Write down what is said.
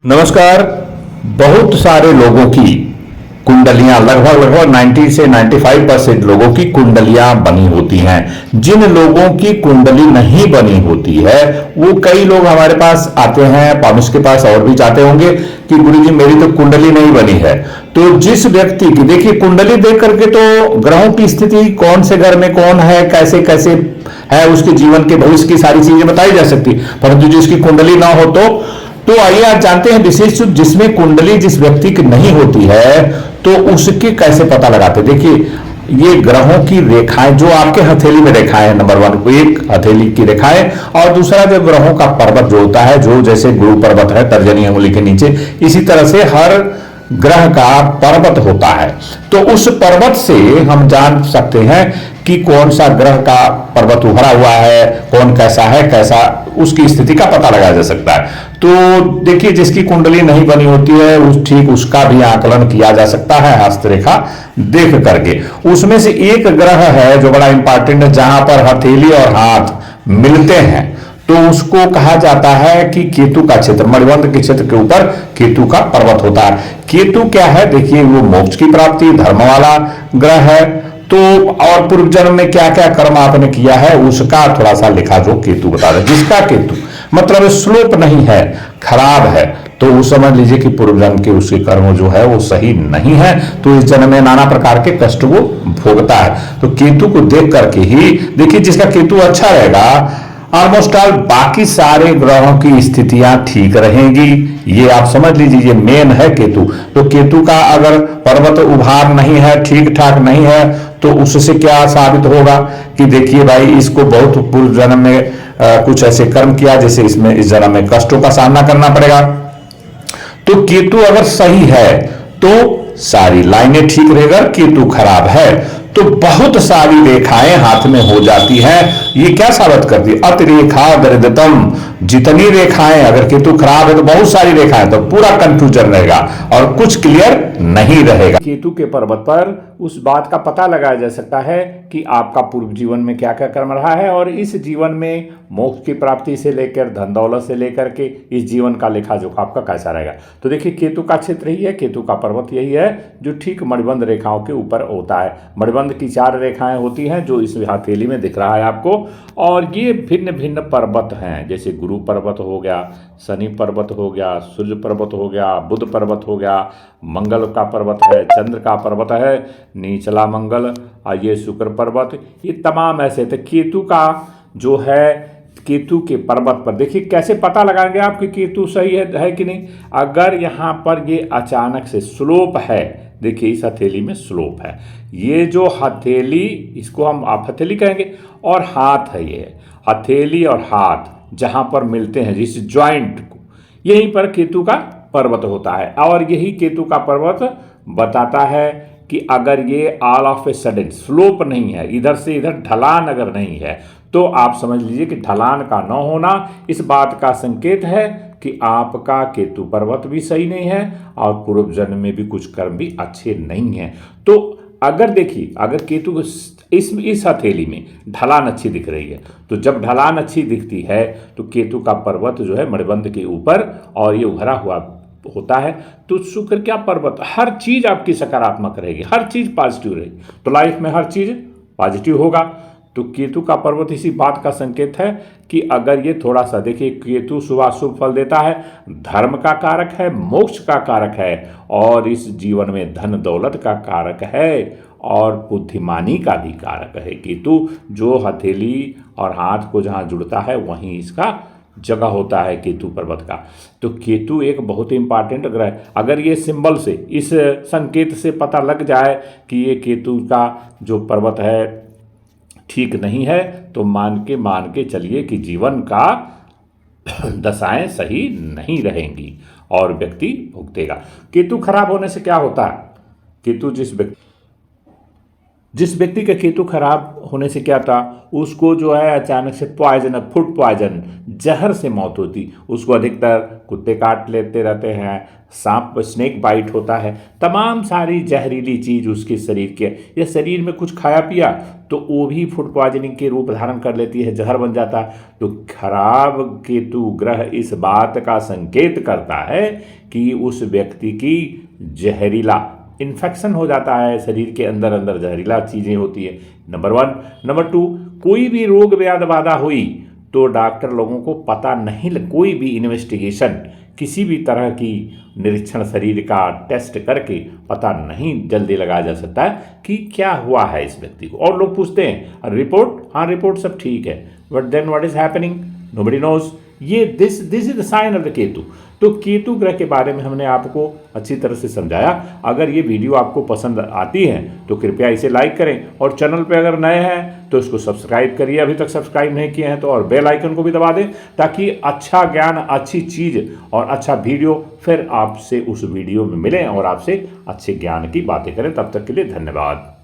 नमस्कार। बहुत सारे लोगों की कुंडलियां लगभग 90 से 95% लोगों की कुंडलियां बनी होती हैं। जिन लोगों की कुंडली नहीं बनी होती है वो कई लोग हमारे पास आते हैं, पामिश के पास और भी जाते होंगे कि गुरुजी मेरी तो कुंडली नहीं बनी है। तो जिस व्यक्ति की देखिए कुंडली देख करके तो ग्रहों की स्थिति कौन से घर में कौन है, कैसे कैसे है, उसके जीवन के भविष्य की सारी चीजें बताई जा सकती, परंतु जिसकी कुंडली ना हो तो आइए आज जानते हैं विशेष जिसमें कुंडली जिस व्यक्ति की नहीं होती है तो उसकी कैसे पता लगाते। देखिए ये ग्रहों की रेखाएं जो आपके हथेली में रेखाएं हैं, नंबर वन को एक हथेली की रेखाएं और दूसरा जो ग्रहों का पर्वत जो होता है, जो जैसे गुरु पर्वत है तर्जनी अंगुली के नीचे, इसी तरह से हर ग्रह का पर्वत होता है। तो उस पर्वत से हम जान सकते हैं कि कौन सा ग्रह का पर्वत उभरा हुआ है, कौन कैसा है, कैसा उसकी स्थिति का पता लगाया जा सकता है। तो देखिए जिसकी कुंडली नहीं बनी होती है ठीक उसका भी आकलन किया जा सकता है हस्तरेखा देख करके। उसमें से एक ग्रह है जो बड़ा इंपॉर्टेंट है, जहां पर हथेली और हाथ मिलते हैं तो उसको कहा जाता है कि केतु का क्षेत्र, मणिबंध के क्षेत्र के ऊपर केतु का पर्वत होता है। केतु क्या है, देखिए वो मोक्ष की प्राप्ति, धर्म वाला ग्रह है। तो और पूर्व जन्म में क्या क्या कर्म आपने किया है उसका थोड़ा सा लिखा जो केतु बता रहे। जिसका केतु मतलब स्लोप नहीं है, खराब है, तो वो समझ लीजिए कि पूर्व जन्म के उसके कर्म जो है वो सही नहीं है, तो इस जन्म में नाना प्रकार के कष्ट को भोगता है। तो केतु को देख करके ही देखिए जिसका केतु अच्छा रहेगा ऑलमोस्ट ऑल बाकी सारे ग्रहों की स्थितियां ठीक रहेंगी। ये आप समझ लीजिए ये मेन है केतु। तो केतु का अगर पर्वत उभार नहीं है, ठीक ठाक नहीं है, तो उससे क्या साबित होगा कि देखिए भाई इसको बहुत पूर्व जन्म में कुछ ऐसे कर्म किया जैसे इसमें इस जन्म में कष्टों का सामना करना पड़ेगा। तो केतु अगर सही है तो सारी लाइनें ठीक रहेगा, केतु खराब है तो बहुत सारी रेखाएं हाथ में हो जाती हैं। ये क्या साबित करती है, अतिरेखा दरिद्रतम। जितनी रेखाएं, अगर केतु खराब है तो बहुत सारी रेखाएं, तो पूरा कंफ्यूजन रहेगा और कुछ क्लियर नहीं रहेगा। केतु के पर्वत पर उस बात का पता लगाया जा सकता है कि आपका पूर्व जीवन में क्या क्या कर्म रहा है और इस जीवन में मोक्ष की प्राप्ति से लेकर धन दौलत से लेकर के इस जीवन का लेखा जोखा आपका कैसा रहेगा। तो देखिए केतु का क्षेत्र ही है, केतु का पर्वत यही है जो ठीक मणिबंध रेखाओं के ऊपर होता है। मणिबंध की 4 रेखाएं होती हैं जो इस हथेली में दिख रहा है आपको, और ये भिन्न भिन्न पर्वत हैं, जैसे गुरु पर्वत हो गया, शनि पर्वत हो गया, सूर्य पर्वत हो गया, बुध पर्वत हो गया, मंगल का पर्वत है, चंद्र का पर्वत है, नीचला मंगल, ये शुक्र पर्वत, ये तमाम ऐसे थे। केतु का जो है, केतु के पर्वत पर देखिए कैसे पता लगाएंगे आप कि केतु सही है कि नहीं। अगर यहाँ पर ये अचानक से स्लोप है, देखिए इस हथेली में स्लोप है, ये जो हथेली इसको हम आप हथेली कहेंगे, और हाथ है, ये हथेली और हाथ जहाँ पर मिलते हैं जिस ज्वाइंट को, यहीं पर केतु का पर्वत होता है। और यही केतु का पर्वत बताता है कि अगर ये all of a sudden slope नहीं है, इधर से इधर ढलान अगर नहीं है, तो आप समझ लीजिए कि ढलान का न होना इस बात का संकेत है कि आपका केतु पर्वत भी सही नहीं है और पूर्व जन्म में भी कुछ कर्म भी अच्छे नहीं हैं। तो अगर देखिए अगर केतु इस हथेली में ढलान अच्छी दिख रही है, तो जब ढलान अच्छी दिखती है तो केतु का पर्वत जो है मणिबंध के ऊपर और ये उभरा हुआ होता है, तो शुक्र क्या पर्वत, हर चीज आपकी सकारात्मक रहेगी, हर चीज पॉजिटिव रहेगी, तो लाइफ में हर चीज पॉजिटिव होगा। तो केतु का पर्वत इसी बात का संकेत है कि अगर ये थोड़ा सा देखिए, केतु शुभाशुभ फल देता है, धर्म का कारक है, मोक्ष का कारक है और इस जीवन में धन दौलत का कारक है और बुद्धिमानी का भी कारक है। केतु जो हथेली और हाथ को जहाँ जुड़ता है वहीं इसका जगह होता है केतु पर्वत का। तो केतु एक बहुत ही इंपॉर्टेंट ग्रह है। अगर ये सिंबल से, इस संकेत से पता लग जाए कि ये केतु का जो पर्वत है ठीक नहीं है, तो मान के चलिए कि जीवन का दशाएं सही नहीं रहेंगी और व्यक्ति भुगतेगा। केतु खराब होने से क्या होता है, केतु जिस व्यक्ति जिस व्यक्ति का केतु खराब होने से क्या था, उसको जो है अचानक से पॉइजन, फूड पॉइजन, जहर से मौत होती। उसको अधिकतर कुत्ते काट लेते रहते हैं, सांप स्नेक बाइट होता है, तमाम सारी जहरीली चीज़ उसके शरीर के, या शरीर में कुछ खाया पिया तो वो भी फूड पॉइजनिंग के रूप धारण कर लेती है, जहर बन जाता है। तो खराब केतु ग्रह इस बात का संकेत करता है कि उस व्यक्ति की जहरीला इन्फेक्शन हो जाता है, शरीर के अंदर अंदर जहरीला चीज़ें होती है, नंबर 1। नंबर 2, कोई भी रोग व्याध बाधा हुई तो डॉक्टर लोगों को पता नहीं कोई भी इन्वेस्टिगेशन, किसी भी तरह की निरीक्षण शरीर का टेस्ट करके पता नहीं जल्दी लगाया जा सकता है कि क्या हुआ है इस व्यक्ति को। और लोग पूछते हैं रिपोर्ट, हाँ रिपोर्ट सब ठीक है, but then what is happening, nobody knows. ये this is the sign of the Ketu. तो केतु ग्रह के बारे में हमने आपको अच्छी तरह से समझाया। अगर ये वीडियो आपको पसंद आती है तो कृपया इसे लाइक करें, और चैनल पे अगर नए हैं तो इसको सब्सक्राइब करिए, अभी तक सब्सक्राइब नहीं किए हैं तो, और बेल आइकन को भी दबा दें ताकि अच्छा ज्ञान, अच्छी चीज़ और अच्छा वीडियो फिर आपसे उस वीडियो में मिलें और आपसे अच्छे ज्ञान की बातें करें। तब तक के लिए धन्यवाद।